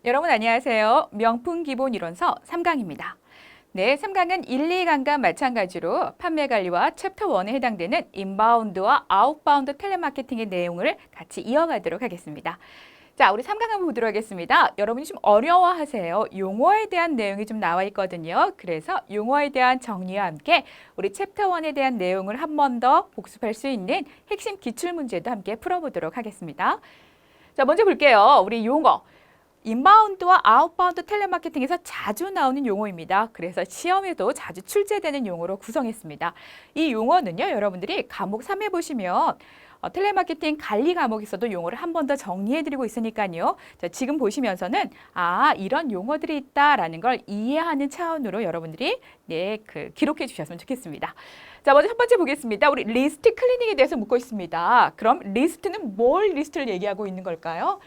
여러분 안녕하세요. 명품 기본 이론서 3강입니다. 네, 3강은 1, 2강과 마찬가지로 판매 관리와 챕터 1에 해당되는 인바운드와 아웃바운드 텔레마케팅의 내용을 같이 이어가도록 하겠습니다. 자, 우리 3강 한번 보도록 하겠습니다. 여러분이 좀 어려워하세요. 용어에 대한 내용이 좀 나와 있거든요. 그래서 용어에 대한 정리와 함께 우리 챕터 1에 대한 내용을 한 번 더 복습할 수 있는 핵심 기출문제도 함께 풀어보도록 하겠습니다. 자, 먼저 볼게요. 우리 용어. 인바운드와 아웃바운드 텔레마케팅에서 자주 나오는 용어입니다. 그래서 시험에도 자주 출제되는 용어로 구성했습니다. 이 용어는요, 여러분들이 과목 3에 보시면 텔레마케팅 관리 과목에서도 용어를 한 번 더 정리해드리고 있으니까요. 자, 지금 보시면서는 이런 용어들이 있다라는 걸 이해하는 차원으로 여러분들이 기록해 주셨으면 좋겠습니다. 자, 먼저 첫 번째 보겠습니다. 우리 리스트 클리닝에 대해서 묻고 있습니다. 그럼 리스트는 뭘 리스트를 얘기하고 있는 걸까요?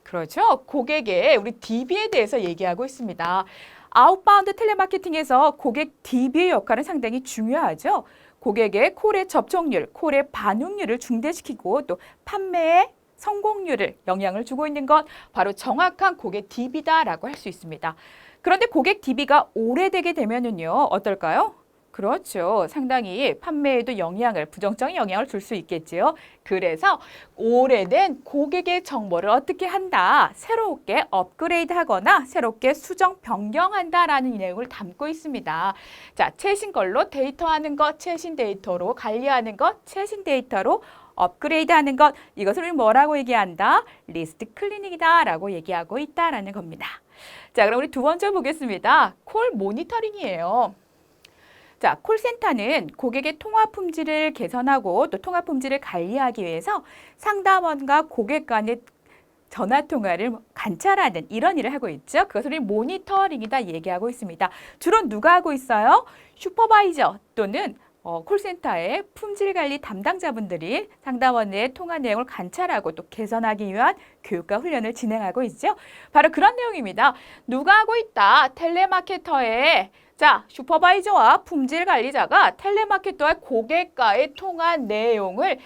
그렇죠. 고객의 우리 DB에 대해서 얘기하고 있습니다. 아웃바운드 텔레마케팅에서 고객 DB의 역할은 상당히 중요하죠. 고객의 콜의 접촉률, 콜의 반응률을 증대시키고 또 판매의 성공률을 영향을 주고 있는 것 바로 정확한 고객 DB다라고 할 수 있습니다. 그런데 고객 DB가 오래되게 되면은요, 어떨까요? 그렇죠. 상당히 판매에도 부정적인 영향을 줄 수 있겠지요. 그래서 오래된 고객의 정보를 어떻게 한다? 새롭게 업그레이드하거나 새롭게 수정 변경한다라는 내용을 담고 있습니다. 자, 최신 걸로 데이터하는 것, 최신 데이터로 관리하는 것, 최신 데이터로 업그레이드하는 것, 이것을 우리 뭐라고 얘기한다? 리스트 클리닝이다라고 얘기하고 있다라는 겁니다. 자, 그럼 우리 두 번째 보겠습니다. 콜 모니터링이에요. 자, 콜센터는 고객의 통화 품질을 개선하고 또 통화 품질을 관리하기 위해서 상담원과 고객 간의 전화 통화를 관찰하는 이런 일을 하고 있죠. 그것을 우리 모니터링이다 얘기하고 있습니다. 주로 누가 하고 있어요? 슈퍼바이저 또는 콜센터의 품질 관리 담당자분들이 상담원의 통화 내용을 관찰하고 또 개선하기 위한 교육과 훈련을 진행하고 있죠. 바로 그런 내용입니다. 누가 하고 있다? 텔레마케터의 슈퍼바이저와 품질 관리자가 텔레마케터와 고객과의 통화 내용을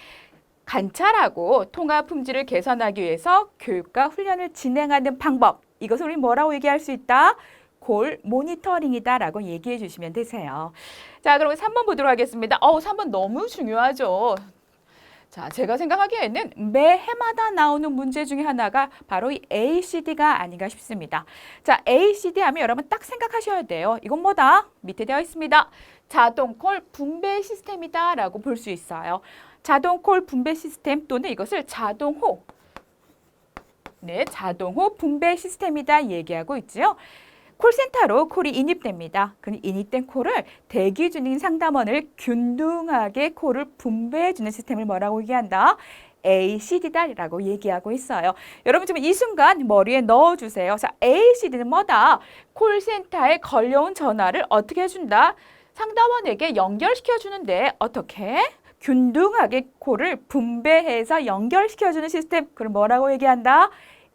관찰하고 통화 품질을 개선하기 위해서 교육과 훈련을 진행하는 방법. 이것을 우리 뭐라고 얘기할 수 있다? 콜 모니터링이다라고 얘기해 주시면 되세요. 자, 그럼 3번 보도록 하겠습니다. 3번 너무 중요하죠. 자, 제가 생각하기에는 매 해마다 나오는 문제 중에 하나가 바로 이 ACD가 아닌가 싶습니다. 자, ACD 하면 여러분 딱 생각하셔야 돼요. 이건 뭐다? 밑에 되어 있습니다. 자동 콜 분배 시스템이다 라고 볼 수 있어요. 자동 콜 분배 시스템 또는 이것을 자동호 분배 시스템이다 얘기하고 있죠. 콜센터로 콜이 인입됩니다. 그 인입된 콜을 대기 중인 상담원을 균등하게 콜을 분배해주는 시스템을 뭐라고 얘기한다? ACD다라고 얘기하고 있어요. 여러분 지금 이 순간 머리에 넣어주세요. 자, ACD는 뭐다? 콜센터에 걸려온 전화를 어떻게 해준다? 상담원에게 연결시켜주는데 어떻게? 균등하게 콜을 분배해서 연결시켜주는 시스템. 그럼 뭐라고 얘기한다?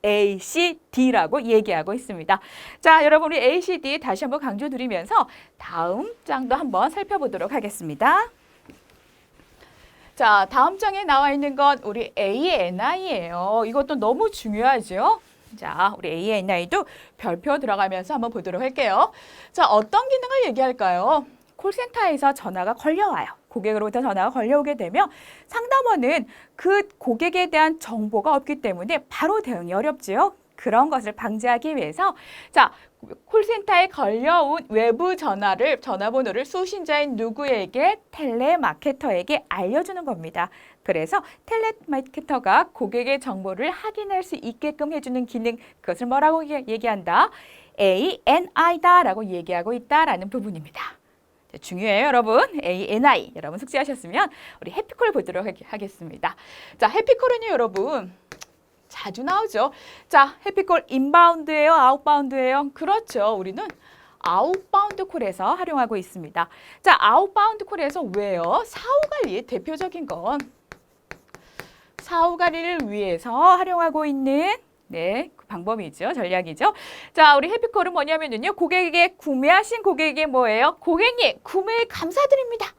ACD라고 얘기하고 있습니다. 자, 여러분 우리 ACD 다시 한번 강조드리면서 다음 장도 한번 살펴보도록 하겠습니다. 자, 다음 장에 나와 있는 건 우리 ANI예요. 이것도 너무 중요하죠. 자, 우리 ANI도 별표 들어가면서 한번 보도록 할게요. 자, 어떤 기능을 얘기할까요? 콜센터에서 전화가 걸려와요. 고객으로부터 전화가 걸려오게 되면 상담원은 그 고객에 대한 정보가 없기 때문에 바로 대응이 어렵지요. 그런 것을 방지하기 위해서 콜센터에 걸려온 외부 전화번호를 수신자인 누구에게 텔레마케터에게 알려주는 겁니다. 그래서 텔레마케터가 고객의 정보를 확인할 수 있게끔 해주는 기능, 그것을 뭐라고 얘기한다? ANI다라고 얘기하고 있다라는 부분입니다. 중요해요, 여러분. ANI. 여러분 숙지하셨으면 우리 해피콜 보도록 하겠습니다. 자, 해피콜은요, 여러분. 자주 나오죠. 자, 해피콜 인바운드예요, 아웃바운드예요? 그렇죠. 우리는 아웃바운드 콜에서 활용하고 있습니다. 자, 아웃바운드 콜에서 왜요? 사후관리 대표적인 건 사후관리를 위해서 활용하고 있는 그 방법이죠. 전략이죠. 자, 우리 해피콜은 뭐냐면요. 구매하신 고객에게 뭐예요? 고객님, 구매 감사드립니다.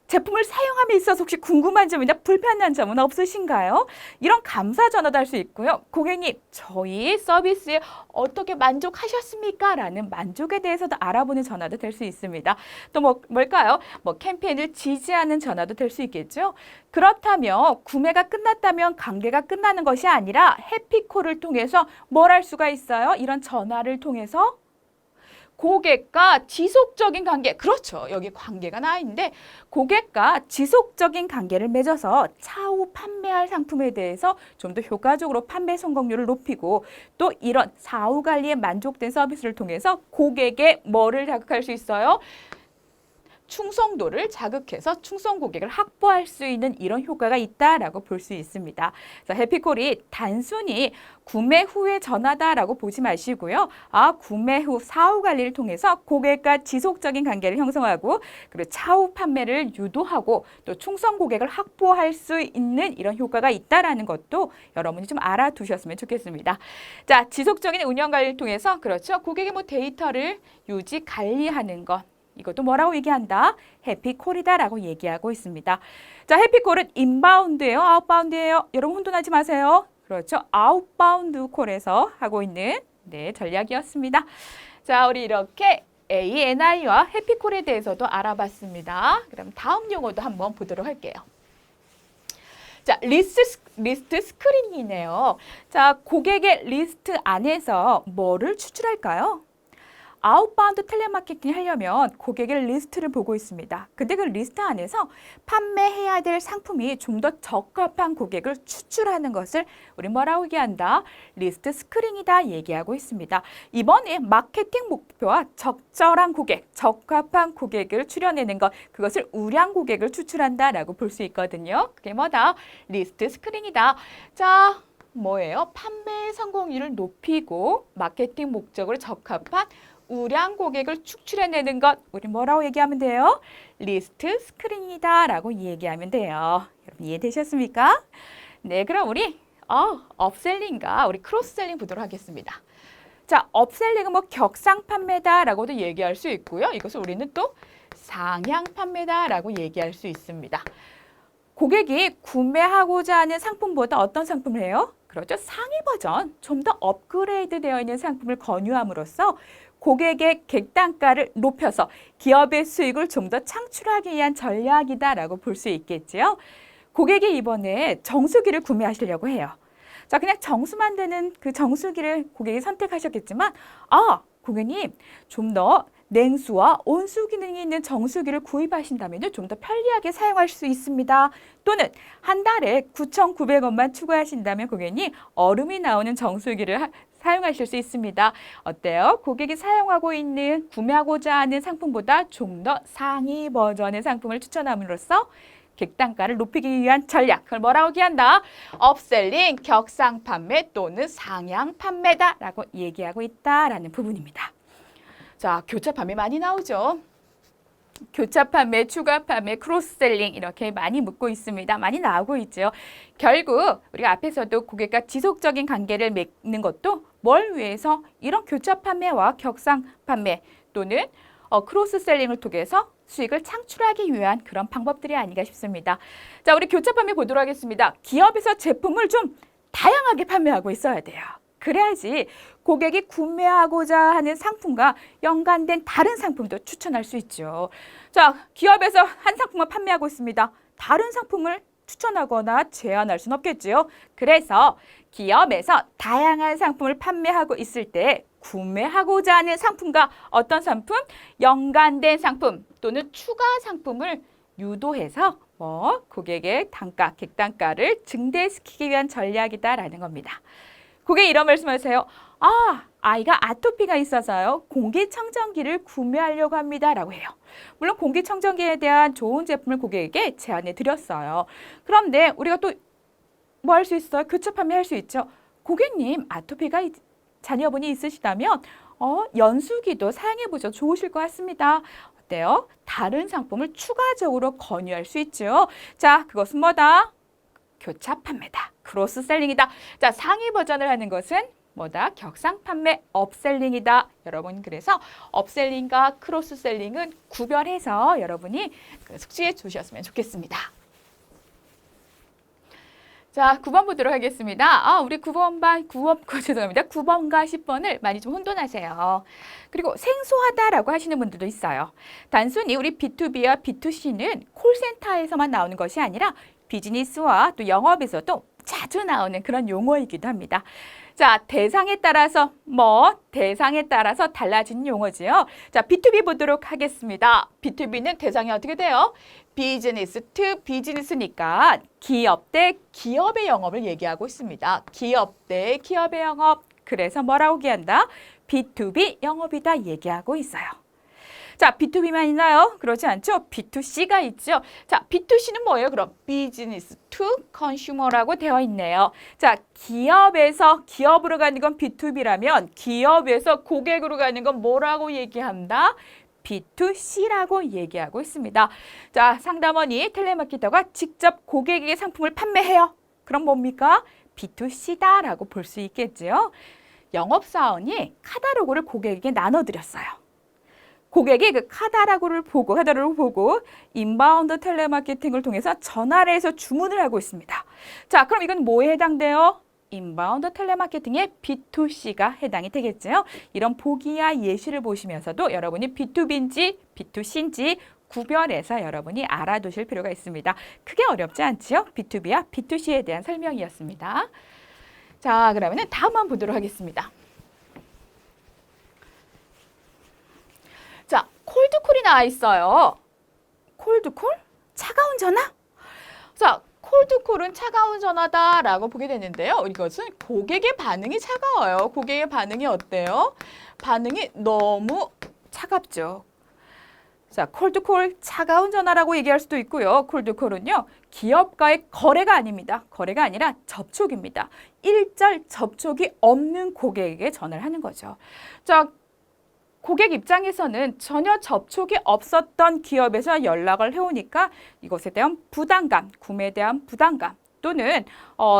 제품을 사용함에 있어서 혹시 궁금한 점이나 불편한 점은 없으신가요? 이런 감사 전화도 할 수 있고요. 고객님, 저희 서비스에 어떻게 만족하셨습니까? 라는 만족에 대해서도 알아보는 전화도 될 수 있습니다. 또 뭘까요? 캠페인을 지지하는 전화도 될 수 있겠죠. 그렇다면 구매가 끝났다면 관계가 끝나는 것이 아니라 해피콜을 통해서 뭘 할 수가 있어요? 이런 전화를 통해서 고객과 지속적인 관계, 그렇죠. 여기 관계가 나와 있는데 고객과 지속적인 관계를 맺어서 차후 판매할 상품에 대해서 좀 더 효과적으로 판매 성공률을 높이고 또 이런 사후 관리에 만족된 서비스를 통해서 고객의 뭐를 자극할 수 있어요? 충성도를 자극해서 충성 고객을 확보할 수 있는 이런 효과가 있다라고 볼 수 있습니다. 그래서 해피콜이 단순히 구매 후의 전화다라고 보지 마시고요. 구매 후 사후 관리를 통해서 고객과 지속적인 관계를 형성하고 그리고 차후 판매를 유도하고 또 충성 고객을 확보할 수 있는 이런 효과가 있다라는 것도 여러분이 좀 알아두셨으면 좋겠습니다. 자, 지속적인 운영 관리를 통해서 그렇죠. 고객의 데이터를 유지 관리하는 것. 이것도 뭐라고 얘기한다? 해피콜이다라고 얘기하고 있습니다. 자, 해피콜은 인바운드예요? 아웃바운드예요? 여러분 혼돈하지 마세요. 그렇죠. 아웃바운드 콜에서 하고 있는 전략이었습니다. 자, 우리 이렇게 ANI와 해피콜에 대해서도 알아봤습니다. 그럼 다음 용어도 한번 보도록 할게요. 자, 리스트 스크린이네요. 자, 고객의 리스트 안에서 뭐를 추출할까요? 아웃바운드 텔레마케팅 하려면 고객의 리스트를 보고 있습니다. 근데 그 리스트 안에서 판매해야 될 상품이 좀 더 적합한 고객을 추출하는 것을 우리 뭐라고 얘기한다? 리스트 스크린이다 얘기하고 있습니다. 이번에 마케팅 목표와 적절한 고객, 적합한 고객을 추려내는 것, 그것을 우량 고객을 추출한다라고 볼 수 있거든요. 그게 뭐다? 리스트 스크린이다. 자, 뭐예요? 판매 성공률을 높이고 마케팅 목적으로 적합한 우량 고객을 추출해내는 것, 우리 뭐라고 얘기하면 돼요? 리스트 스크린이다 라고 얘기하면 돼요. 여러분 이해되셨습니까? 네, 그럼 우리 업셀링과 우리 크로스셀링 보도록 하겠습니다. 자, 업셀링은 격상 판매다라고도 얘기할 수 있고요. 이것을 우리는 또 상향 판매다라고 얘기할 수 있습니다. 고객이 구매하고자 하는 상품보다 어떤 상품을 해요? 그렇죠. 상위 버전, 좀 더 업그레이드 되어 있는 상품을 권유함으로써 고객의 객단가를 높여서 기업의 수익을 좀 더 창출하기 위한 전략이다라고 볼 수 있겠지요. 고객이 이번에 정수기를 구매하시려고 해요. 자, 그냥 정수만 되는 그 정수기를 고객이 선택하셨겠지만, 고객님, 좀 더 냉수와 온수 기능이 있는 정수기를 구입하신다면 좀 더 편리하게 사용할 수 있습니다. 또는 한 달에 9,900원만 추가하신다면 고객님, 얼음이 나오는 정수기를 사용하실 수 있습니다. 어때요? 고객이 사용하고 있는 구매하고자 하는 상품보다 좀 더 상위 버전의 상품을 추천함으로써 객단가를 높이기 위한 전략. 그걸 뭐라고 얘기한다? 업셀링, 격상 판매 또는 상향 판매다라고 얘기하고 있다라는 부분입니다. 자, 교차 판매 많이 나오죠. 교차 판매, 추가 판매, 크로스셀링 이렇게 많이 묻고 있습니다. 많이 나오고 있죠. 결국 우리가 앞에서도 고객과 지속적인 관계를 맺는 것도 뭘 위해서? 이런 교차 판매와 격상 판매 또는 크로스셀링을 통해서 수익을 창출하기 위한 그런 방법들이 아닌가 싶습니다. 자, 우리 교차 판매 보도록 하겠습니다. 기업에서 제품을 좀 다양하게 판매하고 있어야 돼요. 그래야지 고객이 구매하고자 하는 상품과 연관된 다른 상품도 추천할 수 있죠. 자, 기업에서 한 상품만 판매하고 있습니다. 다른 상품을 추천하거나 제안할 수는 없겠지요. 그래서 기업에서 다양한 상품을 판매하고 있을 때 구매하고자 하는 상품과 어떤 상품? 연관된 상품 또는 추가 상품을 유도해서 고객의 단가, 객단가를 증대시키기 위한 전략이다라는 겁니다. 고객 이런 말씀하세요. 아이가 아토피가 있어서요. 공기청정기를 구매하려고 합니다라고 해요. 물론 공기청정기에 대한 좋은 제품을 고객에게 제안해 드렸어요. 그런데 우리가 또 뭐 할 수 있어요? 교차 판매할 수 있죠. 고객님, 아토피가 자녀분이 있으시다면 연수기도 사용해보셔도 좋으실 것 같습니다. 어때요? 다른 상품을 추가적으로 권유할 수 있죠. 자, 그것은 뭐다? 교차 판매다. 크로스셀링이다. 자, 상위 버전을 하는 것은 뭐다? 격상 판매 업셀링이다. 여러분 그래서 업셀링과 크로스셀링은 구별해서 여러분이 숙지해 주셨으면 좋겠습니다. 자, 9번 보도록 하겠습니다. 우리 9번과 10번을 많이 좀 혼돈하세요. 그리고 생소하다라고 하시는 분들도 있어요. 단순히 우리 B2B와 B2C는 콜센터에서만 나오는 것이 아니라 비즈니스와 또 영업에서도 자주 나오는 그런 용어이기도 합니다. 자, 대상에 따라서 달라지는 용어지요. 자, B2B 보도록 하겠습니다. B2B는 대상이 어떻게 돼요? 비즈니스 투 비즈니스니까 기업 대 기업의 영업을 얘기하고 있습니다. 기업 대 기업의 영업. 그래서 뭐라고 얘기한다? B2B 영업이다 얘기하고 있어요. 자, B2B만 있나요? 그렇지 않죠? B2C가 있죠. 자, B2C는 뭐예요? 그럼 비즈니스 투 컨슈머라고 되어 있네요. 자, 기업에서 기업으로 가는 건 B2B라면 기업에서 고객으로 가는 건 뭐라고 얘기한다? B2C라고 얘기하고 있습니다. 자, 상담원이 텔레마케터가 직접 고객에게 상품을 판매해요. 그럼 뭡니까? B2C다라고 볼 수 있겠죠. 영업사원이 카탈로그를 고객에게 나눠드렸어요. 고객이 그 카탈로그를 보고 인바운드 텔레마케팅을 통해서 전화를 해서 주문을 하고 있습니다. 자, 그럼 이건 뭐에 해당돼요? 인바운드 텔레마케팅의 B2C가 해당이 되겠죠. 이런 보기와 예시를 보시면서도 여러분이 B2B인지 B2C인지 구별해서 여러분이 알아두실 필요가 있습니다. 크게 어렵지 않지요? B2B와 B2C에 대한 설명이었습니다. 자, 그러면 다음 한번 보도록 하겠습니다. 자, 콜드콜이 나와 있어요. 콜드콜? 차가운 전화? 자, 콜드콜은 차가운 전화다라고 보게 되는데요. 이것은 고객의 반응이 차가워요. 고객의 반응이 어때요? 반응이 너무 차갑죠. 자, 콜드콜 차가운 전화라고 얘기할 수도 있고요. 콜드콜은요, 기업과의 거래가 아닙니다. 거래가 아니라 접촉입니다. 일절 접촉이 없는 고객에게 전화를 하는 거죠. 자, 고객 입장에서는 전혀 접촉이 없었던 기업에서 연락을 해오니까 이것에 대한 부담감, 구매에 대한 부담감 또는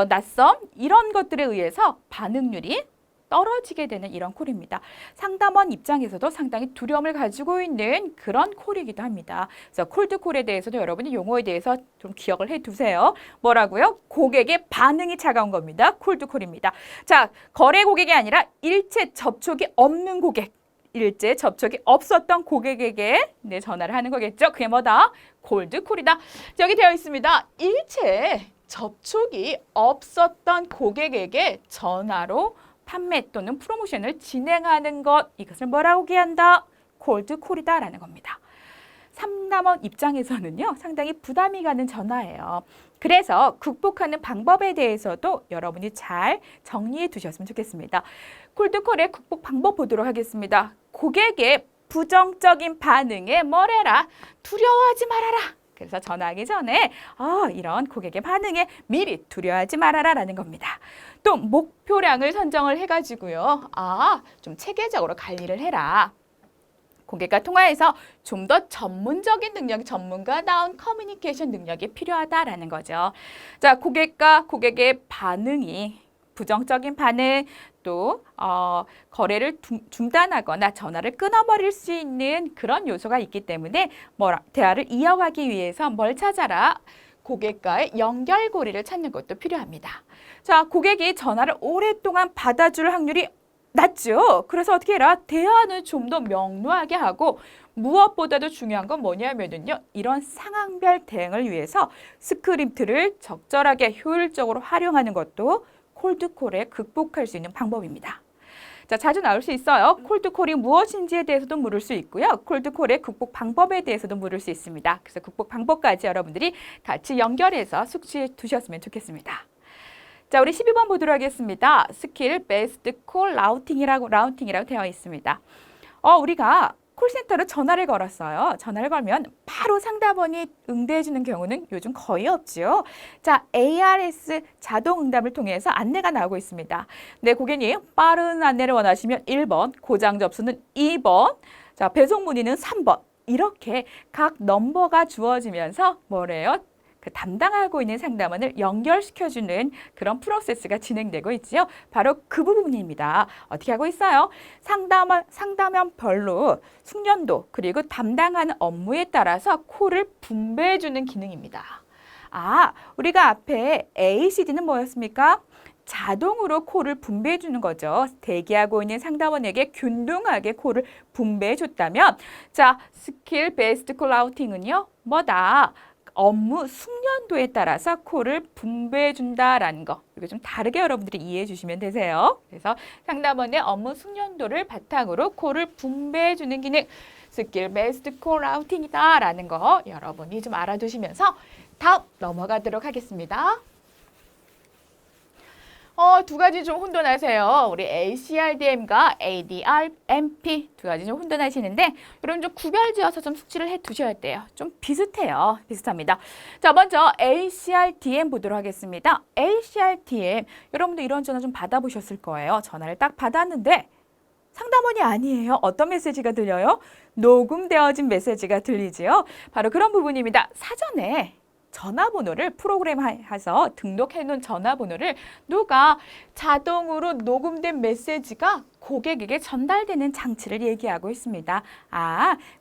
낯섦 이런 것들에 의해서 반응률이 떨어지게 되는 이런 콜입니다. 상담원 입장에서도 상당히 두려움을 가지고 있는 그런 콜이기도 합니다. 그래서 콜드콜에 대해서도 여러분이 용어에 대해서 좀 기억을 해두세요. 뭐라고요? 고객의 반응이 차가운 겁니다. 콜드콜입니다. 자, 거래 고객이 아니라 일체 접촉이 없는 고객. 일제 접촉이 없었던 고객에게 전화를 하는 거겠죠. 그게 뭐다? 콜드콜이다. 여기 되어 있습니다. 일체 접촉이 없었던 고객에게 전화로 판매 또는 프로모션을 진행하는 것. 이것을 뭐라고 얘기한다? 콜드콜이다라는 겁니다. 상담원 입장에서는요, 상당히 부담이 가는 전화예요. 그래서 극복하는 방법에 대해서도 여러분이 잘 정리해 두셨으면 좋겠습니다. 콜드콜의 극복 방법 보도록 하겠습니다. 고객의 부정적인 반응에 뭐래라? 두려워하지 말아라. 그래서 전화하기 전에 이런 고객의 반응에 미리 두려워하지 말아라 라는 겁니다. 또 목표량을 선정을 해가지고요. 좀 체계적으로 관리를 해라. 고객과 통화해서 좀 더 전문적인 능력, 전문가다운 커뮤니케이션 능력이 필요하다라는 거죠. 자, 고객과 고객의 반응이 부정적인 반응, 또 거래를 중단하거나 전화를 끊어버릴 수 있는 그런 요소가 있기 때문에 대화를 이어가기 위해서 뭘 찾아라? 고객과의 연결고리를 찾는 것도 필요합니다. 자, 고객이 전화를 오랫동안 받아줄 확률이 낮죠. 그래서 어떻게 해라? 대화는 좀 더 명료하게 하고 무엇보다도 중요한 건 뭐냐면요. 이런 상황별 대응을 위해서 스크립트를 적절하게 효율적으로 활용하는 것도 콜드콜에 극복할 수 있는 방법입니다. 자, 자주 나올 수 있어요. 콜드콜이 무엇인지에 대해서도 물을 수 있고요. 콜드콜의 극복 방법에 대해서도 물을 수 있습니다. 그래서 극복 방법까지 여러분들이 같이 연결해서 숙지해 두셨으면 좋겠습니다. 자, 우리 12번 보도록 하겠습니다. 스킬 베스트 콜 라우팅이라고 되어 있습니다. 우리가 콜센터로 전화를 걸었어요. 전화를 걸면 바로 상담원이 응대해 주는 경우는 요즘 거의 없지요. 자, ARS 자동 응답을 통해서 안내가 나오고 있습니다. 네, 고객님, 빠른 안내를 원하시면 1번, 고장 접수는 2번, 자, 배송 문의는 3번. 이렇게 각 넘버가 주어지면서 뭐래요? 그 담당하고 있는 상담원을 연결시켜주는 그런 프로세스가 진행되고 있지요. 바로 그 부분입니다. 어떻게 하고 있어요? 상담원별로 숙련도 그리고 담당하는 업무에 따라서 콜을 분배해주는 기능입니다. 우리가 앞에 ACD는 뭐였습니까? 자동으로 콜을 분배해 주는 거죠. 대기하고 있는 상담원에게 균등하게 콜을 분배해 줬다면 자, 스킬 베이스드 콜 라우팅은요. 뭐다? 업무 숙련도에 따라서 콜을 분배해 준다라는 거. 이거 좀 다르게 여러분들이 이해해 주시면 되세요. 그래서 상담원의 업무 숙련도를 바탕으로 콜을 분배해 주는 기능 스킬 베이스드 콜 라우팅이다라는 거 여러분이 좀 알아두시면서 다음 넘어가도록 하겠습니다. 두 가지 좀 혼돈하세요. 우리 ACRDM과 ADRMP 두 가지 좀 혼돈하시는데 여러분 좀 구별지어서 좀 숙지를 해두셔야 돼요. 좀 비슷해요. 비슷합니다. 자, 먼저 ACRDM 보도록 하겠습니다. ACRDM 여러분도 이런 전화 좀 받아보셨을 거예요. 전화를 딱 받았는데 상담원이 아니에요. 어떤 메시지가 들려요? 녹음되어진 메시지가 들리지요. 바로 그런 부분입니다. 사전에 전화번호를 프로그램해서 등록해놓은 전화번호를 누가 자동으로 녹음된 메시지가 고객에게 전달되는 장치를 얘기하고 있습니다.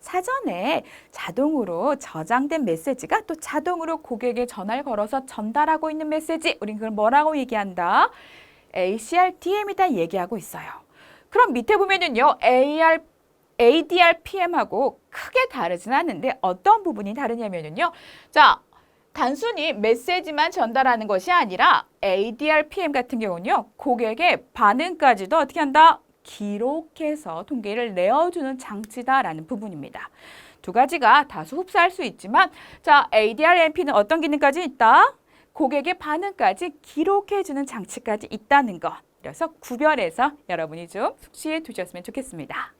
사전에 자동으로 저장된 메시지가 또 자동으로 고객에게 전화를 걸어서 전달하고 있는 메시지, 우린 그걸 뭐라고 얘기한다? ACRDM이다 얘기하고 있어요. 그럼 밑에 보면은요, ADRPM하고 크게 다르진 않는데 어떤 부분이 다르냐면요. 자, 단순히 메시지만 전달하는 것이 아니라 ADRPM 같은 경우는요. 고객의 반응까지도 어떻게 한다? 기록해서 통계를 내어주는 장치다라는 부분입니다. 두 가지가 다소 흡사할 수 있지만 자, ADRMP는 어떤 기능까지 있다? 고객의 반응까지 기록해주는 장치까지 있다는 것. 그래서 구별해서 여러분이 좀 숙지해 두셨으면 좋겠습니다.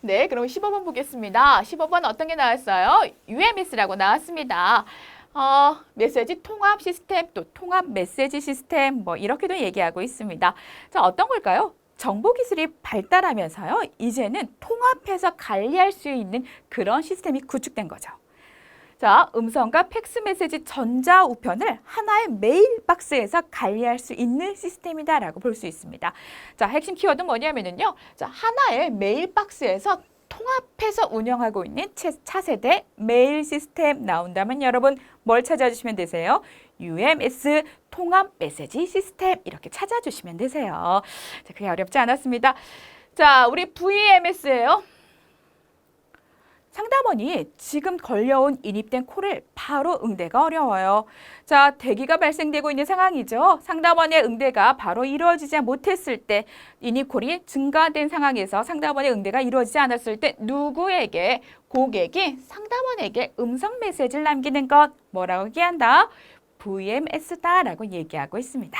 네, 그럼 15번 보겠습니다. 15번 어떤 게 나왔어요? UMS라고 나왔습니다. 메시지 통합 시스템, 또 통합 메시지 시스템, 뭐 이렇게도 얘기하고 있습니다. 자, 어떤 걸까요? 정보기술이 발달하면서요. 이제는 통합해서 관리할 수 있는 그런 시스템이 구축된 거죠. 자, 음성과 팩스 메시지 전자우편을 하나의 메일 박스에서 관리할 수 있는 시스템이다라고 볼 수 있습니다. 자, 핵심 키워드는 뭐냐면요. 자, 하나의 메일 박스에서 통합해서 운영하고 있는 차세대 메일 시스템 나온다면 여러분 뭘 찾아주시면 되세요? UMS 통합 메시지 시스템 이렇게 찾아주시면 되세요. 자, 그게 어렵지 않았습니다. 자, 우리 VMS예요. 상담원이 지금 걸려온 인입된 콜을 바로 응대가 어려워요. 자, 대기가 발생되고 있는 상황이죠. 상담원의 응대가 바로 이루어지지 못했을 때 인입콜이 증가된 상황에서 상담원의 응대가 이루어지지 않았을 때 누구에게? 고객이 상담원에게 음성 메시지를 남기는 것 뭐라고 얘기한다? VMS다라고 얘기하고 있습니다.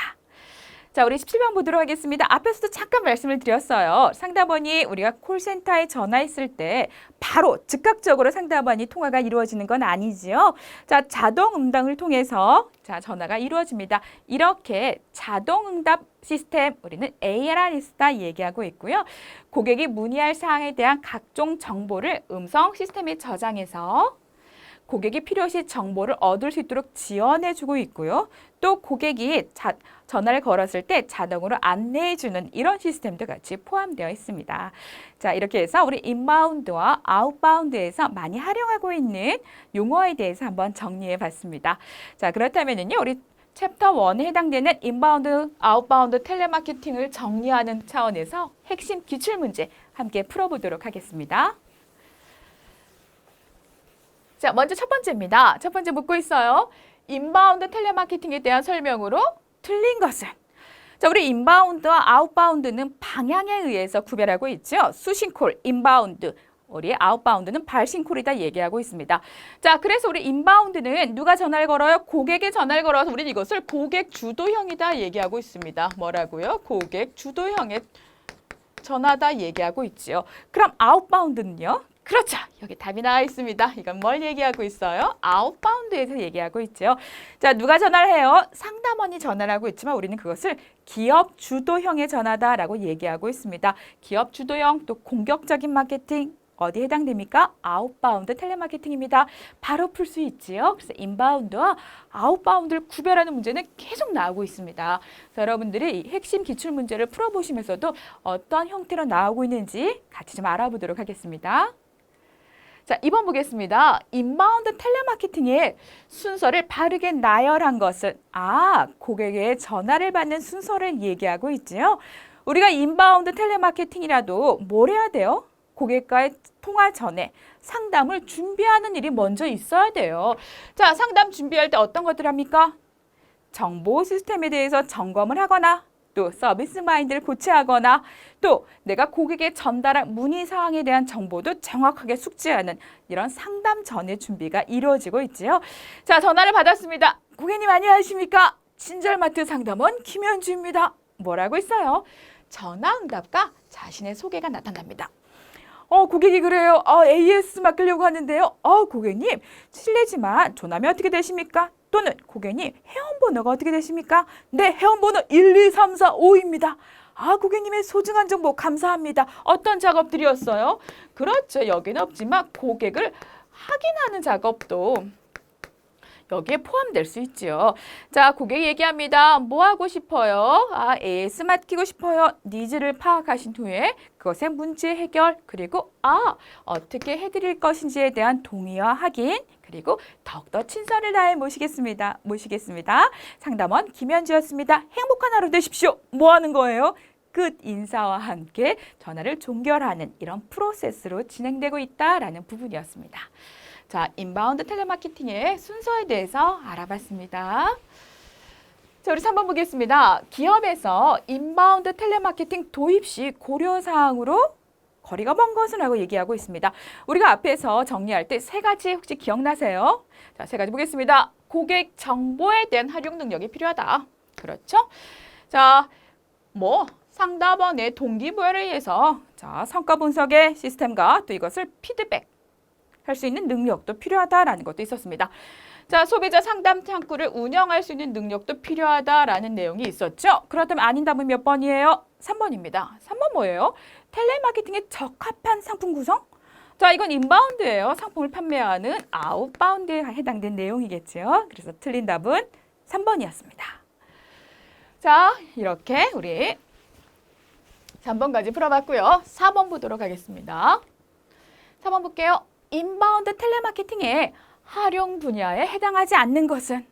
자, 우리 17번 보도록 하겠습니다. 앞에서도 잠깐 말씀을 드렸어요. 상담원이 우리가 콜센터에 전화했을 때 바로 즉각적으로 상담원이 통화가 이루어지는 건 아니지요. 자, 자동 응답을 통해서 자, 전화가 이루어집니다. 이렇게 자동 응답 시스템 우리는 ARRS다 얘기하고 있고요. 고객이 문의할 사항에 대한 각종 정보를 음성 시스템에 저장해서 고객이 필요시 정보를 얻을 수 있도록 지원해주고 있고요. 또 고객이 전화를 걸었을 때 자동으로 안내해주는 이런 시스템도 같이 포함되어 있습니다. 자, 이렇게 해서 우리 인바운드와 아웃바운드에서 많이 활용하고 있는 용어에 대해서 한번 정리해 봤습니다. 자, 그렇다면요, 우리 챕터 1에 해당되는 인바운드, 아웃바운드 텔레마케팅을 정리하는 차원에서 핵심 기출문제 함께 풀어보도록 하겠습니다. 자, 먼저 첫 번째입니다. 첫 번째 묻고 있어요. 인바운드 텔레마케팅에 대한 설명으로 틀린 것은? 자, 우리 인바운드와 아웃바운드는 방향에 의해서 구별하고 있죠. 수신콜, 인바운드. 우리 아웃바운드는 발신콜이다 얘기하고 있습니다. 자, 그래서 우리 인바운드는 누가 전화를 걸어요? 고객이 전화를 걸어서 우리는 이것을 고객 주도형이다 얘기하고 있습니다. 뭐라고요? 고객 주도형의 전화다 얘기하고 있지요. 그럼 아웃바운드는요? 그렇죠. 여기 답이 나와 있습니다. 이건 뭘 얘기하고 있어요? 아웃바운드에서 얘기하고 있죠. 자, 누가 전화를 해요? 상담원이 전화를 하고 있지만 우리는 그것을 기업 주도형의 전화다라고 얘기하고 있습니다. 기업 주도형 또 공격적인 마케팅 어디에 해당됩니까? 아웃바운드 텔레마케팅입니다. 바로 풀 수 있지요. 그래서 인바운드와 아웃바운드를 구별하는 문제는 계속 나오고 있습니다. 그래서 여러분들이 이 핵심 기출 문제를 풀어보시면서도 어떤 형태로 나오고 있는지 같이 좀 알아보도록 하겠습니다. 자, 2번 보겠습니다. 인바운드 텔레마케팅의 순서를 바르게 나열한 것은 고객의 전화를 받는 순서를 얘기하고 있지요. 우리가 인바운드 텔레마케팅이라도 뭘 해야 돼요? 고객과의 통화 전에 상담을 준비하는 일이 먼저 있어야 돼요. 자, 상담 준비할 때 어떤 것들 합니까? 정보 시스템에 대해서 점검을 하거나 또 서비스 마인드를 고취하거나 또 내가 고객에 전달할 문의 사항에 대한 정보도 정확하게 숙지하는 이런 상담 전의 준비가 이루어지고 있지요. 자, 전화를 받았습니다. 고객님 안녕하십니까? 친절마트 상담원 김현주입니다. 뭐라고 있어요? 전화응답과 자신의 소개가 나타납니다. 고객이 그래요. AS 맡기려고 하는데요. 고객님, 실례지만 조남이 어떻게 되십니까? 또는 고객님, 회원번호가 어떻게 되십니까? 네, 회원번호 1, 2, 3, 4, 5입니다. 고객님의 소중한 정보 감사합니다. 어떤 작업들이었어요? 그렇죠. 여기는 없지만 고객을 확인하는 작업도 여기에 포함될 수 있죠. 자, 고객이 얘기합니다. 뭐 하고 싶어요? AS 맡기고 싶어요. 니즈를 파악하신 후에 그것의 문제 해결, 그리고 어떻게 해드릴 것인지에 대한 동의와 확인, 그리고 더욱더 친절을 다해 모시겠습니다. 상담원 김현주였습니다. 행복한 하루 되십시오. 뭐 하는 거예요? 끝 인사와 함께 전화를 종결하는 이런 프로세스로 진행되고 있다라는 부분이었습니다. 자, 인바운드 텔레마케팅의 순서에 대해서 알아봤습니다. 자, 우리 3번 보겠습니다. 기업에서 인바운드 텔레마케팅 도입 시 고려사항으로 거리가 먼 것은 라고 얘기하고 있습니다. 우리가 앞에서 정리할 때 세 가지 혹시 기억나세요? 자, 세 가지 보겠습니다. 고객 정보에 대한 활용 능력이 필요하다. 그렇죠? 자, 상담원의 동기부여를 위해서 성과 분석의 시스템과 또 이것을 피드백 할 수 있는 능력도 필요하다라는 것도 있었습니다. 자, 소비자 상담 창구를 운영할 수 있는 능력도 필요하다라는 내용이 있었죠. 그렇다면 아닌 답은 몇 번이에요? 3번입니다. 3번 뭐예요? 텔레마케팅에 적합한 상품 구성? 자, 이건 인바운드예요. 상품을 판매하는 아웃바운드에 해당된 내용이겠죠. 그래서 틀린 답은 3번이었습니다. 자, 이렇게 우리 3번까지 풀어봤고요. 4번 보도록 하겠습니다. 4번 볼게요. 인바운드 텔레마케팅의 활용 분야에 해당하지 않는 것은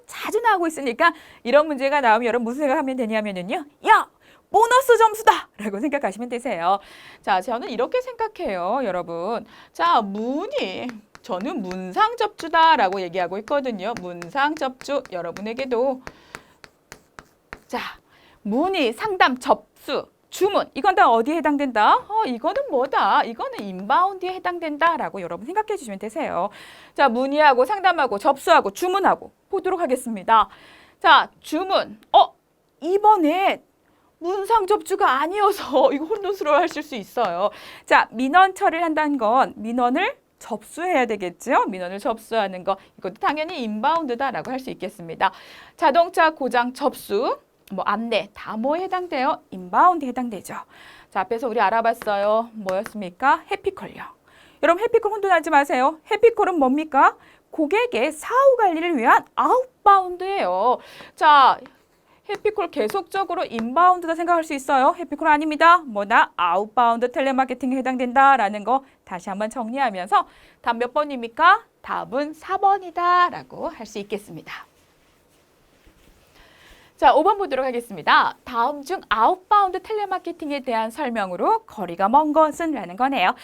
자주 나오고 있으니까 이런 문제가 나오면 여러분 무슨 생각하면 되냐면요. 야! 보너스 점수다! 라고 생각하시면 되세요. 자, 저는 이렇게 생각해요, 여러분. 자, 저는 문상 접수다 라고 얘기하고 있거든요. 문상 접수, 여러분에게도. 자, 문의, 상담, 접수. 주문, 이건 다 어디에 해당된다? 이거는 뭐다? 이거는 인바운드에 해당된다라고 여러분 생각해 주시면 되세요. 자, 문의하고 상담하고 접수하고 주문하고 보도록 하겠습니다. 자, 주문. 이번에 문상 접수가 아니어서 이거 혼돈스러워하실 수 있어요. 자, 민원 처리를 한다는 건 민원을 접수해야 되겠죠? 민원을 접수하는 거. 이것도 당연히 인바운드다라고 할 수 있겠습니다. 자동차 고장 접수. 안내, 다 뭐에 해당돼요? 인바운드에 해당되죠. 자, 앞에서 우리 알아봤어요. 뭐였습니까? 해피콜요. 여러분, 해피콜 혼돈하지 마세요. 해피콜은 뭡니까? 고객의 사후 관리를 위한 아웃바운드예요. 자, 해피콜 계속적으로 인바운드다 생각할 수 있어요. 해피콜 아닙니다. 아웃바운드 텔레마케팅에 해당된다라는 거 다시 한번 정리하면서 답 몇 번입니까? 답은 4번이다 라고 할 수 있겠습니다. 자, 5번 보도록 하겠습니다. 다음 중 아웃바운드 텔레마케팅에 대한 설명으로 거리가 먼 것은 라는 거네요.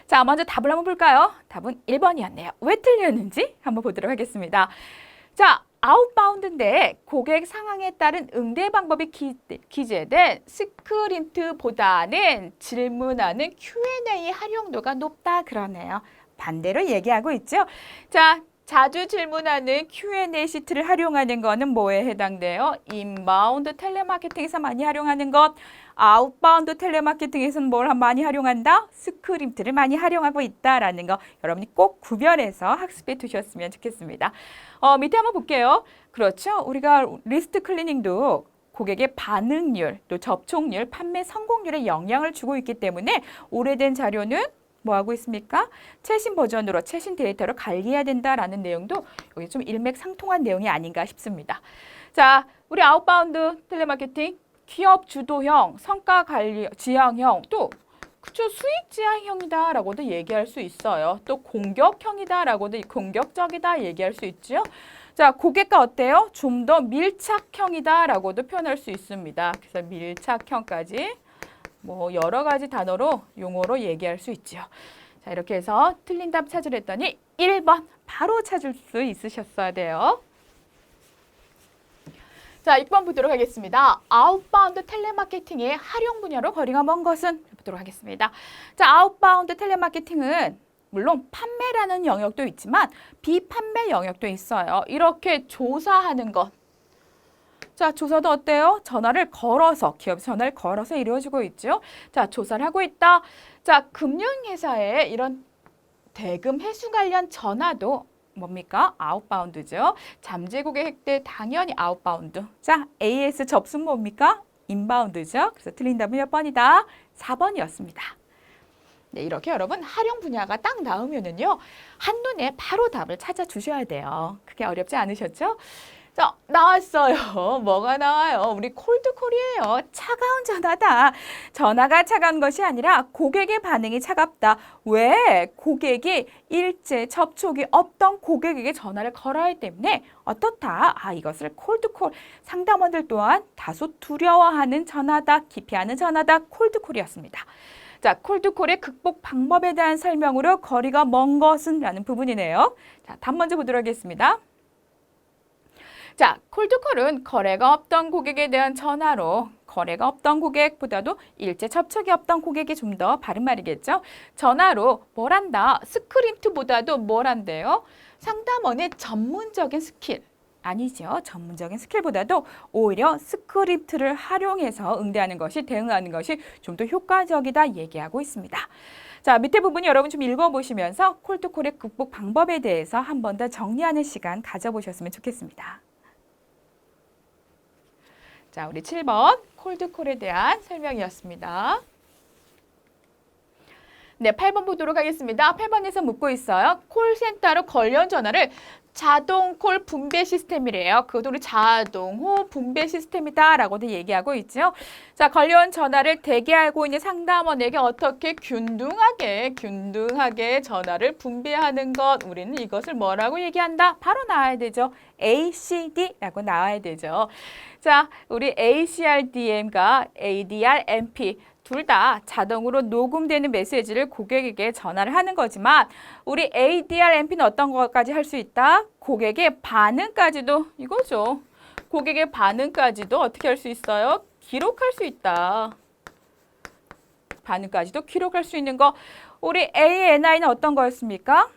자, 먼저 답을 한번 볼까요? 답은 1번이었네요. 왜 틀렸는지 한번 보도록 하겠습니다. 자, 아웃바운드인데 고객 상황에 따른 응대 방법이 기재된 스크립트보다는 질문하는 Q&A 활용도가 높다 그러네요. 반대로 얘기하고 있죠. 자, 자주 질문하는 Q&A 시트를 활용하는 거는 뭐에 해당돼요? 인바운드 텔레마케팅에서 많이 활용하는 것. 아웃바운드 텔레마케팅에서는 뭘 많이 활용한다? 스크립트를 많이 활용하고 있다라는 거 여러분이 꼭 구별해서 학습해 두셨으면 좋겠습니다. 밑에 한번 볼게요. 그렇죠. 우리가 리스트 클리닝도 고객의 반응률, 또 접촉률, 판매 성공률에 영향을 주고 있기 때문에 오래된 자료는 뭐 하고 있습니까? 최신 버전으로 최신 데이터로 관리해야 된다라는 내용도 여기 좀 일맥상통한 내용이 아닌가 싶습니다. 자, 우리 아웃바운드 텔레마케팅 기업 주도형, 성과 관리 지향형, 또 그쵸, 수익 지향형이다라고도 얘기할 수 있어요. 또 공격형이다라고도 공격적이다 얘기할 수 있죠. 자, 고객과 어때요? 좀 더 밀착형이다라고도 표현할 수 있습니다. 그래서 밀착형까지 뭐 여러 가지 단어로 용어로 얘기할 수 있죠. 자, 이렇게 해서 틀린 답 찾으려 했더니 1번 바로 찾을 수 있으셨어야 돼요. 자, 6번 보도록 하겠습니다. 아웃바운드 텔레마케팅의 활용 분야로 거리가 먼 것은? 보도록 하겠습니다. 자, 아웃바운드 텔레마케팅은 물론 판매라는 영역도 있지만 비판매 영역도 있어요. 이렇게 조사하는 것. 자, 조사도 어때요? 전화를 걸어서, 기업 전화를 걸어서 이루어지고 있죠. 자, 조사를 하고 있다. 자, 금융회사의 이런 대금 회수 관련 전화도 뭡니까? 아웃바운드죠. 잠재 고객 획득 당연히 아웃바운드. 자, AS 접수 뭡니까? 인바운드죠. 그래서 틀린 답은 몇 번이다? 4번이었습니다. 네, 이렇게 여러분 활용 분야가 딱 나오면은요, 한눈에 바로 답을 찾아주셔야 돼요. 그게 어렵지 않으셨죠? 자, 나왔어요. 뭐가 나와요? 우리 콜드콜이에요. 차가운 전화다. 전화가 차가운 것이 아니라 고객의 반응이 차갑다. 왜? 고객이 일제 접촉이 없던 고객에게 전화를 걸어야 하기 때문에 어떻다? 아, 이것을 콜드콜. 상담원들 또한 다소 두려워하는 전화다. 기피하는 전화다. 콜드콜이었습니다. 자, 콜드콜의 극복 방법에 대한 설명으로 거리가 먼 것은 라는 부분이네요. 자, 답 먼저 보도록 하겠습니다. 자, 콜드콜은 거래가 없던 고객에 대한 전화로 거래가 없던 고객보다도 일제 접촉이 없던 고객이 좀 더 바른 말이겠죠. 전화로 뭘 한다? 스크립트보다도 뭘 한대요? 상담원의 전문적인 스킬. 아니죠. 전문적인 스킬보다도 오히려 스크립트를 활용해서 응대하는 것이, 대응하는 것이 좀 더 효과적이다 얘기하고 있습니다. 자, 밑에 부분이 여러분 좀 읽어보시면서 콜드콜의 극복 방법에 대해서 한 번 더 정리하는 시간 가져보셨으면 좋겠습니다. 자, 우리 7번 콜드콜에 대한 설명이었습니다. 네, 8번 보도록 하겠습니다. 8번에서 묻고 있어요. 콜센터로 관련 전화를 자동콜 분배 시스템이래요. 그것도 우리 자동호 분배 시스템이다라고도 얘기하고 있죠. 자, 관련 전화를 대기하고 있는 상담원에게 어떻게 균등하게 전화를 분배하는 것. 우리는 이것을 뭐라고 얘기한다? 바로 나와야 되죠. ACD라고 나와야 되죠. 자, 우리 ACRDM과 ADR-MP 둘 다 자동으로 녹음되는 메시지를 고객에게 전화를 하는 거지만 우리 ADR-MP는 어떤 것까지 할 수 있다? 고객의 반응까지도 이거죠. 고객의 반응까지도 어떻게 할 수 있어요? 기록할 수 있다. 반응까지도 기록할 수 있는 거. 우리 ANI는 어떤 거였습니까?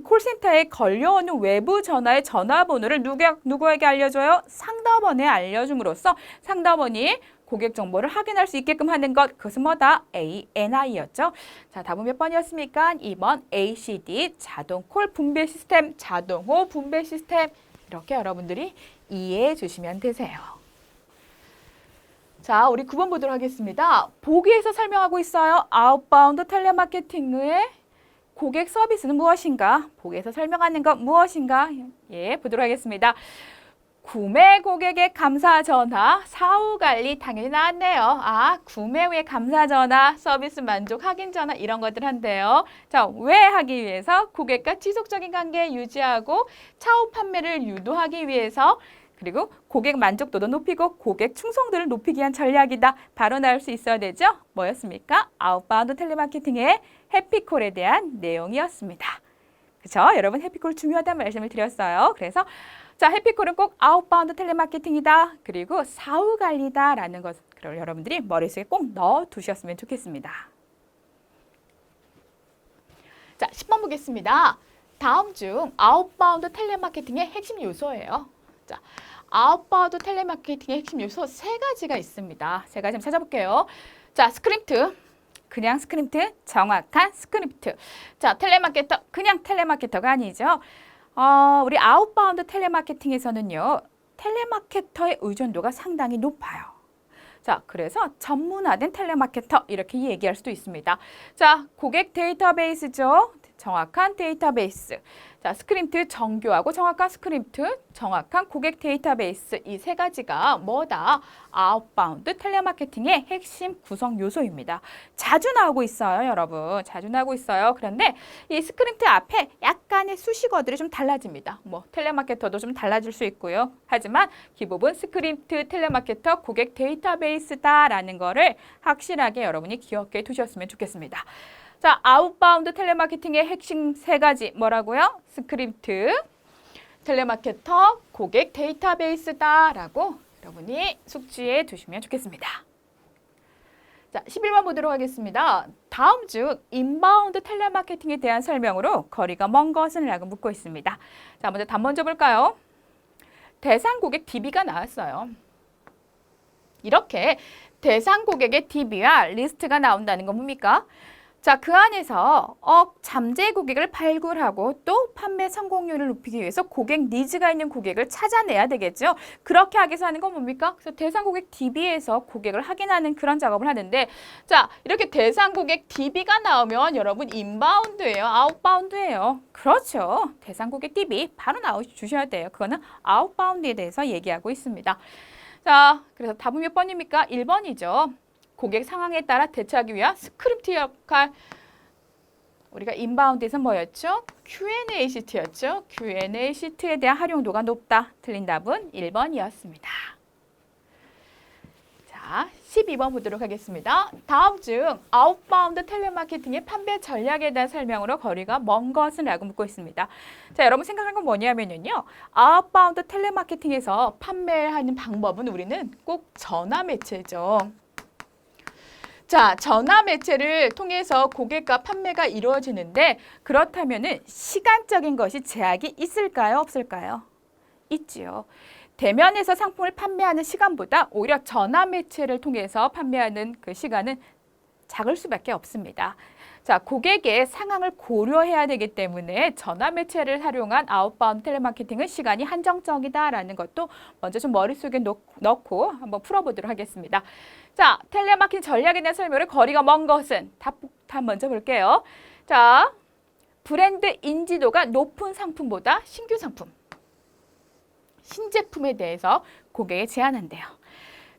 콜센터에 걸려오는 외부 전화의 전화번호를 누구에게 알려줘요? 상담원에 알려줌으로써 상담원이 고객 정보를 확인할 수 있게끔 하는 것. 그것은 뭐다? ANI였죠. 자, 답은 몇 번이었습니까? 2번 ACD, 자동콜 분배 시스템, 자동호 분배 시스템. 이렇게 여러분들이 이해해 주시면 되세요. 자, 우리 9번 보도록 하겠습니다. 보기에서 설명하고 있어요. 아웃바운드 텔레마케팅의 고객 서비스는 무엇인가? 보기에서 설명하는 것 무엇인가? 예, 보도록 하겠습니다. 구매 고객의 감사 전화, 사후 관리 당연히 나왔네요. 아, 구매 후에 감사 전화, 서비스 만족 확인 전화 이런 것들 한대요. 자, 왜 하기 위해서? 고객과 지속적인 관계 유지하고 차후 판매를 유도하기 위해서 그리고 고객 만족도도 높이고 고객 충성도를 높이기 위한 전략이다. 바로 나올 수 있어야 되죠? 뭐였습니까? 아웃바운드 텔레마케팅의 해피콜에 대한 내용이었습니다. 그렇죠? 여러분 해피콜 중요하다는 말씀을 드렸어요. 그래서 자, 해피콜은 꼭 아웃바운드 텔레마케팅이다. 그리고 사후 관리다라는 것을 여러분들이 머릿속에 꼭 넣어 두셨으면 좋겠습니다. 자, 10번 보겠습니다. 다음 중 아웃바운드 텔레마케팅의 핵심 요소예요. 자, 아웃바운드 텔레마케팅의 핵심 요소 세 가지가 있습니다. 세 가지 한번 찾아볼게요. 자, 스크립트. 그냥 스크립트, 정확한 스크립트. 자, 텔레마케터, 그냥 텔레마케터가 아니죠. 우리 아웃바운드 텔레마케팅에서는요, 텔레마케터의 의존도가 상당히 높아요. 자, 그래서 전문화된 텔레마케터 이렇게 얘기할 수도 있습니다. 자, 고객 데이터베이스죠. 정확한 데이터베이스. 자, 스크립트 정교하고 정확한 스크립트, 정확한 고객 데이터베이스 이 세 가지가 뭐다? 아웃바운드 텔레마케팅의 핵심 구성 요소입니다. 자주 나오고 있어요, 여러분. 자주 나오고 있어요. 그런데 이 스크립트 앞에 약간의 수식어들이 좀 달라집니다. 뭐 텔레마케터도 좀 달라질 수 있고요. 하지만 기본은 스크립트 텔레마케터 고객 데이터베이스다라는 거를 확실하게 여러분이 기억해 두셨으면 좋겠습니다. 자, 아웃바운드 텔레마케팅의 핵심 세 가지 뭐라고요? 스크립트, 텔레마케터, 고객 데이터베이스다라고 여러분이 숙지해 두시면 좋겠습니다. 자, 11번 보도록 하겠습니다. 다음 중 인바운드 텔레마케팅에 대한 설명으로 거리가 먼 것은 라고 묻고 있습니다. 자, 먼저 답 먼저 볼까요? 대상 고객 DB가 나왔어요. 이렇게 대상 고객의 DB와 리스트가 나온다는 건 뭡니까? 자, 그 안에서 잠재 고객을 발굴하고 또 판매 성공률을 높이기 위해서 고객 니즈가 있는 고객을 찾아내야 되겠죠. 그렇게 하기 위해서 하는 건 뭡니까? 그래서 대상 고객 DB에서 고객을 확인하는 그런 작업을 하는데 자, 이렇게 대상 고객 DB가 나오면 여러분 인바운드예요? 아웃바운드예요? 그렇죠. 대상 고객 DB 바로 나와주셔야 돼요. 그거는 아웃바운드에 대해서 얘기하고 있습니다. 자, 그래서 답은 몇 번입니까? 1번이죠. 고객 상황에 따라 대처하기 위한 스크립트 역할. 우리가 인바운드에서 뭐였죠? Q&A 시트였죠. Q&A 시트에 대한 활용도가 높다. 틀린 답은 1번이었습니다. 자, 12번 보도록 하겠습니다. 다음 중 아웃바운드 텔레마케팅의 판매 전략에 대한 설명으로 거리가 먼 것은 라고 묻고 있습니다. 자, 여러분 생각한 건 뭐냐면요. 아웃바운드 텔레마케팅에서 판매하는 방법은 우리는 꼭 전화 매체죠. 자, 전화 매체를 통해서 고객과 판매가 이루어지는데 그렇다면은 시간적인 것이 제약이 있을까요? 없을까요? 있지요. 대면에서 상품을 판매하는 시간보다 오히려 전화 매체를 통해서 판매하는 그 시간은 작을 수밖에 없습니다. 자, 고객의 상황을 고려해야 되기 때문에 전화 매체를 활용한 아웃바운드 텔레마케팅은 시간이 한정적이다라는 것도 먼저 좀 머릿속에 넣고 한번 풀어보도록 하겠습니다. 자, 텔레마케팅 전략에 대한 설명을 거리가 먼 것은 답 먼저 볼게요. 자, 브랜드 인지도가 높은 상품보다 신규 상품, 신제품에 대해서 고객에 제안한대요.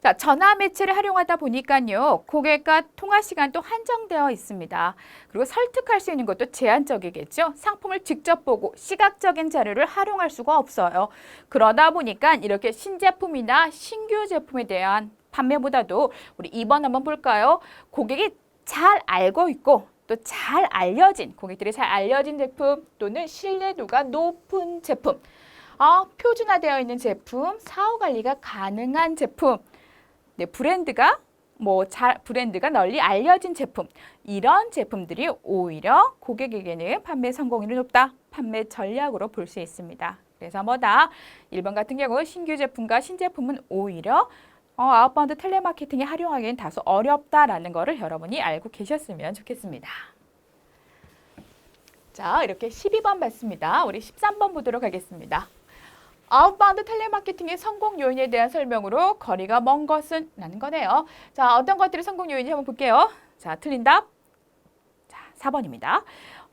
자, 전화 매체를 활용하다 보니까요, 고객과 통화 시간도 한정되어 있습니다. 그리고 설득할 수 있는 것도 제한적이겠죠. 상품을 직접 보고 시각적인 자료를 활용할 수가 없어요. 그러다 보니까 이렇게 신제품이나 신규 제품에 대한 판매보다도 우리 2번 한번 볼까요? 고객이 잘 알고 있고 또 잘 알려진, 고객들이 잘 알려진 제품 또는 신뢰도가 높은 제품, 표준화되어 있는 제품, 사후 관리가 가능한 제품, 네, 브랜드가 널리 알려진 제품, 이런 제품들이 오히려 고객에게는 판매 성공률이 높다, 판매 전략으로 볼 수 있습니다. 그래서 뭐다? 1번 같은 경우 신규 제품과 신제품은 오히려 아웃바운드 텔레마케팅에 활용하기엔 다소 어렵다라는 거를 여러분이 알고 계셨으면 좋겠습니다. 자, 이렇게 12번 봤습니다. 우리 13번 보도록 하겠습니다. 아웃바운드 텔레마케팅의 성공 요인에 대한 설명으로 거리가 먼 것은 라는 거네요. 자, 어떤 것들이 성공 요인인지 한번 볼게요. 자, 틀린 답. 자, 4번입니다.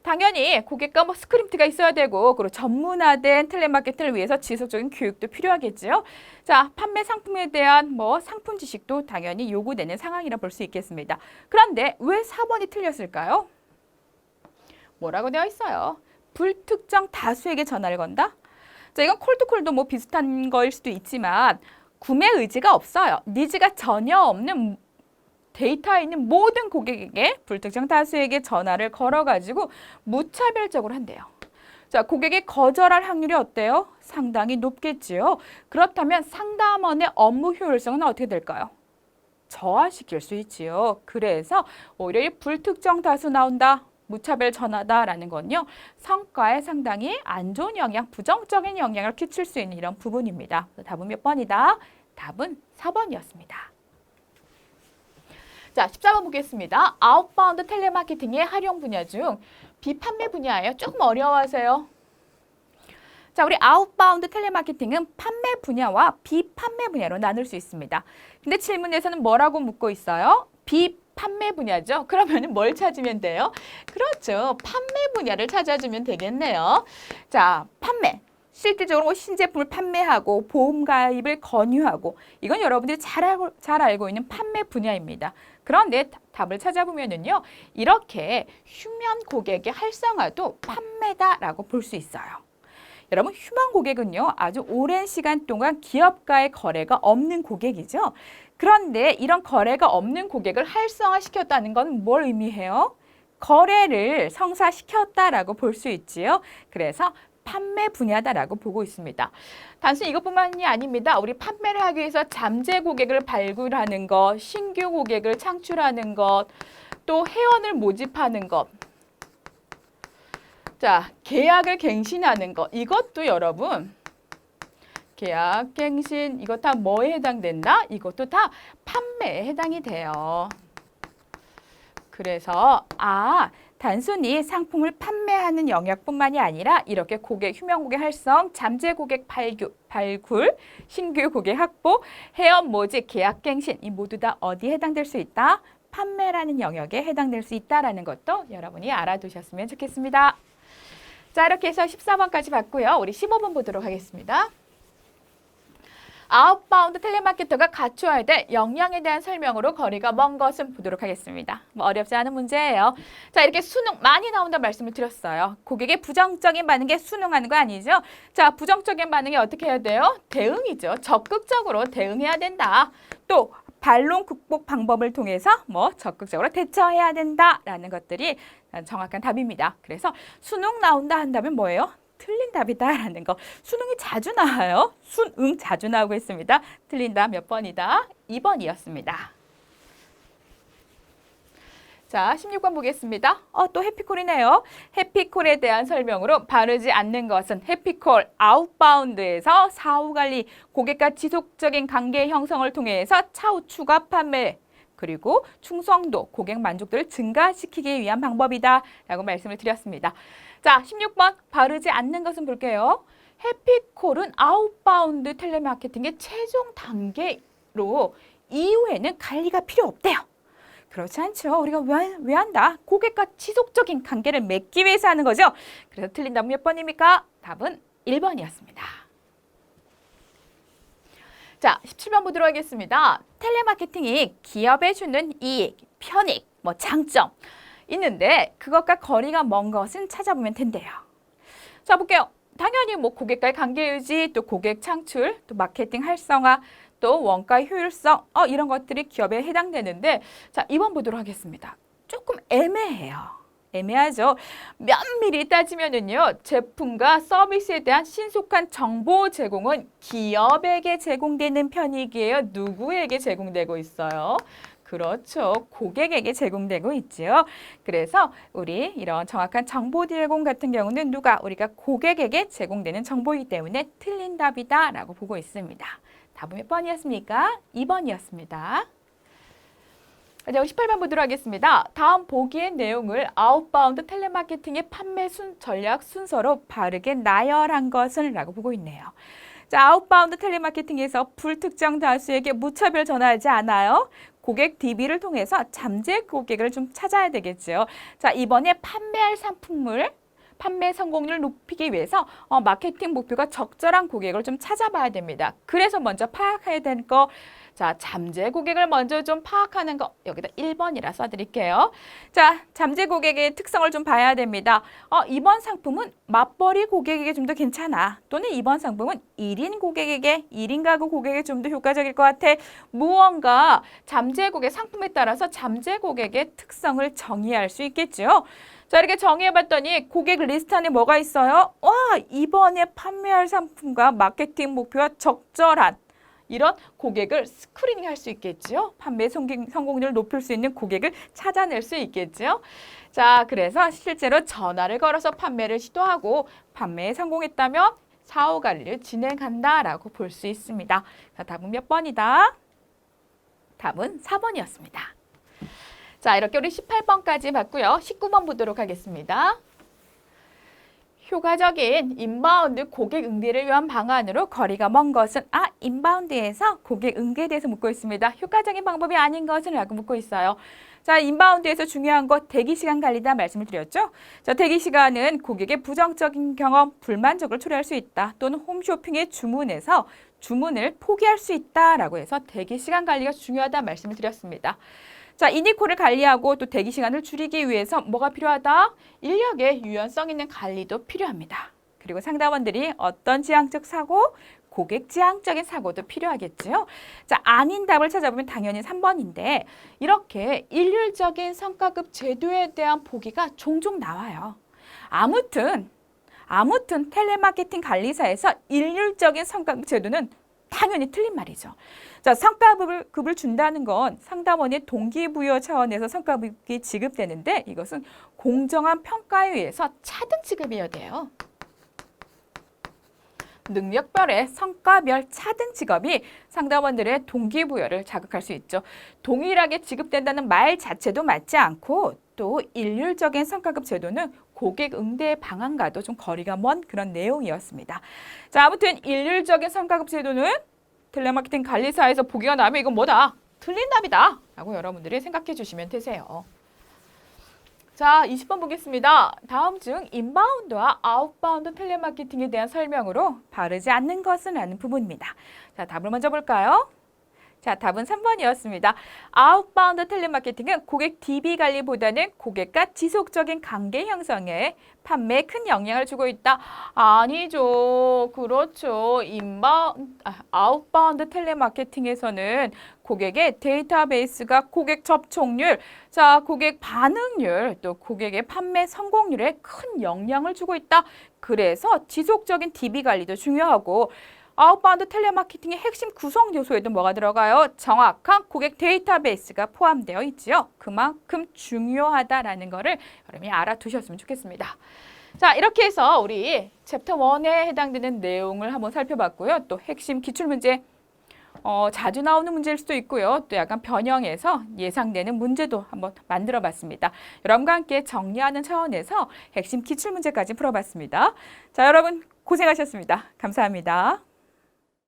당연히 고객과 스크립트가 있어야 되고 그리고 전문화된 텔레마케팅을 위해서 지속적인 교육도 필요하겠죠. 자, 판매 상품에 대한 상품 지식도 당연히 요구되는 상황이라 볼 수 있겠습니다. 그런데 왜 4번이 틀렸을까요? 뭐라고 되어 있어요? 불특정 다수에게 전화를 건다? 자, 이건 콜투콜도 비슷한 거일 수도 있지만 구매 의지가 없어요. 니즈가 전혀 없는 데이터에 있는 모든 고객에게 불특정 다수에게 전화를 걸어가지고 무차별적으로 한대요. 자, 고객이 거절할 확률이 어때요? 상당히 높겠지요. 그렇다면 상담원의 업무 효율성은 어떻게 될까요? 저하시킬 수 있지요. 그래서 오히려 이 불특정 다수 나온다. 무차별 전화다라는 건요. 성과에 상당히 안 좋은 영향, 부정적인 영향을 끼칠 수 있는 이런 부분입니다. 답은 몇 번이다? 답은 4번이었습니다. 자, 14번 보겠습니다. 아웃바운드 텔레마케팅의 활용 분야 중 비판매 분야예요. 조금 어려워하세요. 자, 우리 아웃바운드 텔레마케팅은 판매 분야와 비판매 분야로 나눌 수 있습니다. 근데 질문에서는 뭐라고 묻고 있어요? 비판매 분야죠. 그러면 뭘 찾으면 돼요? 그렇죠. 판매 분야를 찾아주면 되겠네요. 자, 판매. 실질적으로 뭐 신제품을 판매하고 보험 가입을 권유하고 이건 여러분들이 잘 알고 있는 판매 분야입니다. 그런데 답을 찾아보면은요. 이렇게 휴면 고객의 활성화도 판매다라고 볼 수 있어요. 여러분, 휴면 고객은요. 아주 오랜 시간 동안 기업과의 거래가 없는 고객이죠. 그런데 이런 거래가 없는 고객을 활성화시켰다는 건 뭘 의미해요? 거래를 성사시켰다라고 볼 수 있지요. 그래서 판매 분야다라고 보고 있습니다. 단순히 이것뿐만이 아닙니다. 우리 판매를 하기 위해서 잠재 고객을 발굴하는 것, 신규 고객을 창출하는 것, 또 회원을 모집하는 것, 자, 계약을 갱신하는 것, 이것도 여러분 계약, 갱신, 이거 다 뭐에 해당된다? 이것도 다 판매에 해당이 돼요. 그래서 단순히 상품을 판매하는 영역뿐만이 아니라 이렇게 고객, 휴면 고객 활성, 잠재 고객 발굴, 신규 고객 확보, 회원 모집, 계약 갱신 이 모두 다 어디에 해당될 수 있다? 판매라는 영역에 해당될 수 있다라는 것도 여러분이 알아두셨으면 좋겠습니다. 자, 이렇게 해서 14번까지 봤고요. 우리 15번 보도록 하겠습니다. 아웃바운드 텔레마케터가 갖추어야 될 역량에 대한 설명으로 거리가 먼 것은 보도록 하겠습니다. 뭐 어렵지 않은 문제예요. 자, 이렇게 수능 많이 나온다는 말씀을 드렸어요. 고객의 부정적인 반응에 순응하는 거 아니죠? 자, 부정적인 반응에 어떻게 해야 돼요? 대응이죠. 적극적으로 대응해야 된다. 또 반론 극복 방법을 통해서 적극적으로 대처해야 된다라는 것들이 정확한 답입니다. 그래서 수능 나온다 한다면 뭐예요? 틀린 답이다라는 거. 수능이 자주 나와요. 수능 자주 나오고 있습니다. 틀린 답 몇 번이다? 2번이었습니다. 자, 16번 보겠습니다. 또 해피콜이네요. 해피콜에 대한 설명으로 바르지 않는 것은 해피콜 아웃바운드에서 사후관리, 고객과 지속적인 관계 형성을 통해서 차후 추가 판매, 그리고 충성도, 고객 만족도를 증가시키기 위한 방법이다 라고 말씀을 드렸습니다. 자, 16번 바르지 않는 것은 볼게요. 해피콜은 아웃바운드 텔레마케팅의 최종 단계로 이후에는 관리가 필요 없대요. 그렇지 않죠. 우리가 왜 한다? 고객과 지속적인 관계를 맺기 위해서 하는 거죠. 그래서 틀린 답은 몇 번입니까? 답은 1번이었습니다. 자, 17번 보도록 하겠습니다. 텔레마케팅이 기업에 주는 이익, 편익, 장점 있는데 그것과 거리가 먼 것은 찾아보면 된대요. 자, 볼게요. 당연히 고객과의 관계 유지, 또 고객 창출, 또 마케팅 활성화, 또 원가 효율성 이런 것들이 기업에 해당되는데 자, 2번 보도록 하겠습니다. 조금 애매해요. 애매하죠. 면밀히 따지면은요, 제품과 서비스에 대한 신속한 정보 제공은 기업에게 제공되는 편익이에요. 누구에게 제공되고 있어요? 그렇죠. 고객에게 제공되고 있지요. 그래서 우리 이런 정확한 정보 제공 같은 경우는 우리가 고객에게 제공되는 정보이기 때문에 틀린 답이다라고 보고 있습니다. 답은 몇 번이었습니까? 2번이었습니다. 이제 18번 보도록 하겠습니다. 다음 보기의 내용을 아웃바운드 텔레마케팅의 판매 전략 순서로 바르게 나열한 것은 라고 보고 있네요. 자, 아웃바운드 텔레마케팅에서 불특정 다수에게 무차별 전화하지 않아요. 고객 DB를 통해서 잠재 고객을 좀 찾아야 되겠죠. 자, 이번에 판매할 상품을 판매 성공률을 높이기 위해서 마케팅 목표가 적절한 고객을 좀 찾아봐야 됩니다. 그래서 먼저 파악해야 되는 거, 자, 잠재 고객을 먼저 좀 파악하는 거, 여기다 1번이라 써드릴게요. 자, 잠재 고객의 특성을 좀 봐야 됩니다. 이번 상품은 맞벌이 고객에게 좀 더 괜찮아. 또는 이번 상품은 1인 고객에게, 1인 가구 고객에게 좀 더 효과적일 것 같아. 무언가 잠재 고객 상품에 따라서 잠재 고객의 특성을 정의할 수 있겠죠. 자, 이렇게 정의해봤더니 고객 리스트 안에 뭐가 있어요? 와, 이번에 판매할 상품과 마케팅 목표와 적절한 이런 고객을 스크리닝 할 수 있겠죠. 판매 성공률을 높일 수 있는 고객을 찾아낼 수 있겠죠. 자, 그래서 실제로 전화를 걸어서 판매를 시도하고 판매에 성공했다면 사후 관리를 진행한다라고 볼 수 있습니다. 자, 답은 몇 번이다? 답은 4번이었습니다. 자, 이렇게 우리 18번까지 봤고요. 19번 보도록 하겠습니다. 효과적인 인바운드 고객 응대를 위한 방안으로 거리가 먼 것은 인바운드에서 고객 응대에 대해서 묻고 있습니다. 효과적인 방법이 아닌 것은 라고 묻고 있어요. 자, 인바운드에서 중요한 것 대기시간 관리다 말씀을 드렸죠. 자, 대기시간은 고객의 부정적인 경험, 불만족을 초래할 수 있다. 또는 홈쇼핑의 주문에서 주문을 포기할 수 있다라고 해서 대기시간 관리가 중요하다 말씀을 드렸습니다. 자, 이니콜을 관리하고 또 대기시간을 줄이기 위해서 뭐가 필요하다? 인력의 유연성 있는 관리도 필요합니다. 그리고 상담원들이 어떤 지향적 사고, 고객 지향적인 사고도 필요하겠죠. 자, 아닌 답을 찾아보면 당연히 3번인데 이렇게 일률적인 성과급 제도에 대한 보기가 종종 나와요. 아무튼 텔레마케팅 관리사에서 일률적인 성과급 제도는 당연히 틀린 말이죠. 자, 성과급을 준다는 건 상담원의 동기부여 차원에서 성과급이 지급되는데 이것은 공정한 평가에 의해서 차등 지급이어야 돼요. 능력별의 성과별 차등 직업이 상담원들의 동기부여를 자극할 수 있죠. 동일하게 지급된다는 말 자체도 맞지 않고 또 일률적인 성과급 제도는 고객 응대 방안과도 좀 거리가 먼 그런 내용이었습니다. 자, 아무튼 일률적인 성과급 제도는 텔레마케팅 관리사에서 보기가 나면 이건 뭐다? 틀린 답이다 라고 여러분들이 생각해 주시면 되세요. 자, 20번 보겠습니다. 다음 중 인바운드와 아웃바운드 텔레마케팅에 대한 설명으로 바르지 않는 것은 라는 부분입니다. 자, 답을 먼저 볼까요? 자, 답은 3번이었습니다. 아웃바운드 텔레마케팅은 고객 DB 관리보다는 고객과 지속적인 관계 형성에 판매에 큰 영향을 주고 있다. 아니죠. 그렇죠. 아웃바운드 텔레마케팅에서는 고객의 데이터베이스가 고객 접촉률, 자, 고객 반응률, 또 고객의 판매 성공률에 큰 영향을 주고 있다. 그래서 지속적인 DB 관리도 중요하고 아웃바운드 텔레마케팅의 핵심 구성 요소에도 뭐가 들어가요? 정확한 고객 데이터베이스가 포함되어 있지요. 그만큼 중요하다라는 거를 여러분이 알아두셨으면 좋겠습니다. 자, 이렇게 해서 우리 챕터 1에 해당되는 내용을 한번 살펴봤고요. 또 핵심 기출문제 자주 나오는 문제일 수도 있고요. 또 약간 변형해서 예상되는 문제도 한번 만들어 봤습니다. 여러분과 함께 정리하는 차원에서 핵심 기출문제까지 풀어봤습니다. 자, 여러분 고생하셨습니다. 감사합니다.